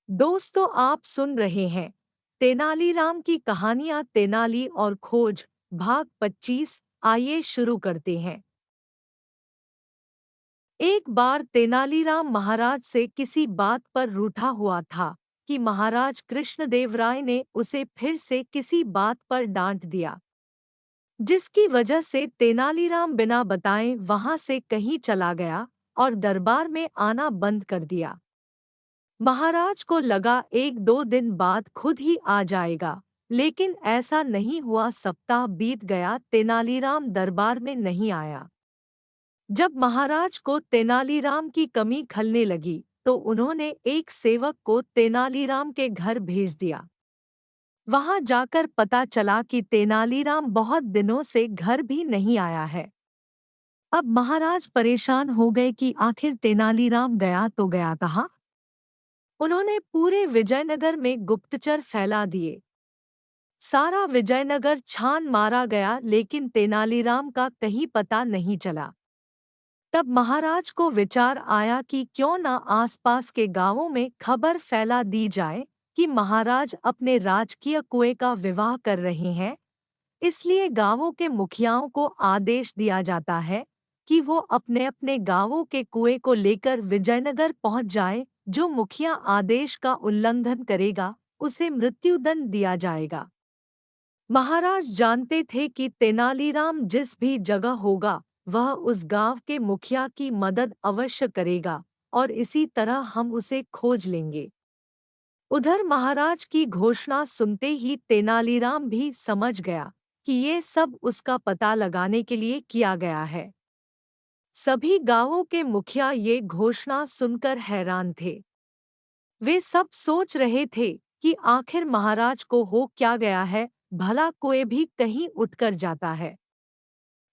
दोस्तों, आप सुन रहे हैं तेनालीराम की कहानियां तेनाली और खोज भाग 25। आइए शुरू करते हैं। एक बार तेनालीराम महाराज से किसी बात पर रूठा हुआ था कि महाराज कृष्णदेवराय ने उसे फिर से किसी बात पर डांट दिया, जिसकी वजह से तेनालीराम बिना बताए वहां से कहीं चला गया और दरबार में आना बंद कर दिया। महाराज को लगा एक दो दिन बाद खुद ही आ जाएगा, लेकिन ऐसा नहीं हुआ। सप्ताह बीत गया, तेनालीराम दरबार में नहीं आया। जब महाराज को तेनालीराम की कमी खलने लगी, तो उन्होंने एक सेवक को तेनालीराम के घर भेज दिया। वहां जाकर पता चला कि तेनालीराम बहुत दिनों से घर भी नहीं आया है। अब महाराज परेशान हो गए कि आखिर तेनालीराम गया तो गया कहाँ। उन्होंने पूरे विजयनगर में गुप्तचर फैला दिए। सारा विजयनगर छान मारा गया, लेकिन तेनालीराम का कहीं पता नहीं चला। तब महाराज को विचार आया कि क्यों न आसपास के गांवों में खबर फैला दी जाए कि महाराज अपने राजकीय कुएं का विवाह कर रहे हैं। इसलिए गांवों के मुखियाओं को आदेश दिया जाता है कि वो अपने अपने गांवों के कुएं को लेकर विजयनगर पहुंच जाएं। जो मुखिया आदेश का उल्लंघन करेगा, उसे मृत्युदंड दिया जाएगा। महाराज जानते थे कि तेनालीराम जिस भी जगह होगा, वह उस गांव के मुखिया की मदद अवश्य करेगा और इसी तरह हम उसे खोज लेंगे। उधर महाराज की घोषणा सुनते ही तेनालीराम भी समझ गया कि ये सब उसका पता लगाने के लिए किया गया है। सभी गांवों के मुखिया ये घोषणा सुनकर हैरान थे। वे सब सोच रहे थे कि आखिर महाराज को हो क्या गया है, भला कोई भी कहीं उठकर जाता है।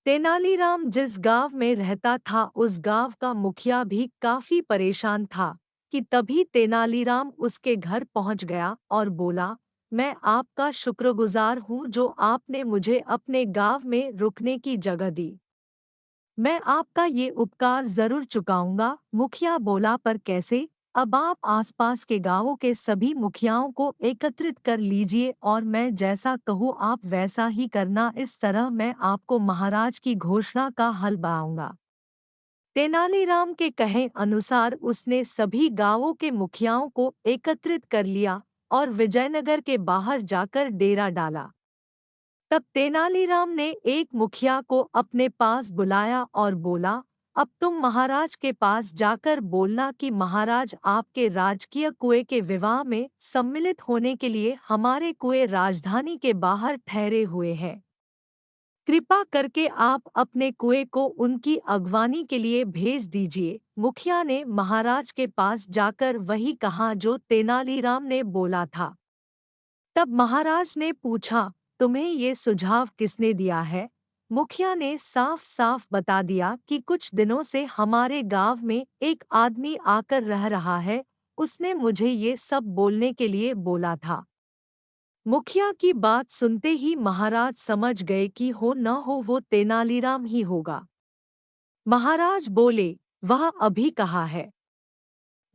तेनालीराम जिस गांव में रहता था, उस गांव का मुखिया भी काफी परेशान था कि तभी तेनालीराम उसके घर पहुंच गया और बोला, मैं आपका शुक्रगुजार हूं जो आपने मुझे अपने गांव में रुकने की जगह दी। मैं आपका ये उपकार जरूर चुकाऊंगा। मुखिया बोला, पर कैसे? अब आप आसपास के गांवों के सभी मुखियाओं को एकत्रित कर लीजिए और मैं जैसा कहूँ आप वैसा ही करना। इस तरह मैं आपको महाराज की घोषणा का हल बताऊंगा। तेनालीराम के कहे अनुसार उसने सभी गांवों के मुखियाओं को एकत्रित कर लिया और विजयनगर के बाहर जाकर डेरा डाला। तब तेनालीराम ने एक मुखिया को अपने पास बुलाया और बोला, अब तुम महाराज के पास जाकर बोलना कि महाराज आपके राजकीय कुएं के विवाह में सम्मिलित होने के लिए हमारे कुएं राजधानी के बाहर ठहरे हुए हैं। कृपा करके आप अपने कुएं को उनकी अगवानी के लिए भेज दीजिए। मुखिया ने महाराज के पास जाकर वही कहा जो तेनालीराम ने बोला था। तब महाराज ने पूछा, तुम्हें ये सुझाव किसने दिया है? मुखिया ने साफ साफ बता दिया कि कुछ दिनों से हमारे गांव में एक आदमी आकर रह रहा है, उसने मुझे ये सब बोलने के लिए बोला था। मुखिया की बात सुनते ही महाराज समझ गए कि हो न हो वो तेनालीराम ही होगा। महाराज बोले, वह अभी कहाँ है?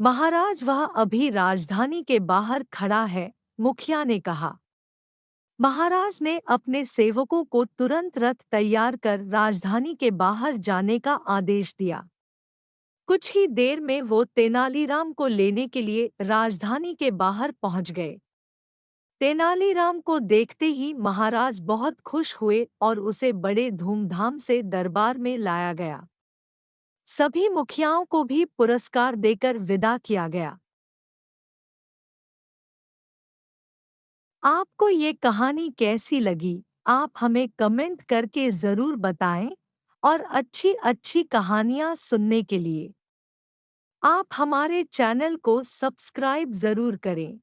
महाराज, वह अभी राजधानी के बाहर खड़ा है, मुखिया ने कहा। महाराज ने अपने सेवकों को तुरंत रथ तैयार कर राजधानी के बाहर जाने का आदेश दिया। कुछ ही देर में वो तेनालीराम को लेने के लिए राजधानी के बाहर पहुंच गए। तेनालीराम को देखते ही महाराज बहुत खुश हुए और उसे बड़े धूमधाम से दरबार में लाया गया। सभी मुखियाओं को भी पुरस्कार देकर विदा किया गया। आपको ये कहानी कैसी लगी? आप हमें कमेंट करके ज़रूर बताएं और अच्छी अच्छी कहानियाँ सुनने के लिए आप हमारे चैनल को सब्सक्राइब ज़रूर करें।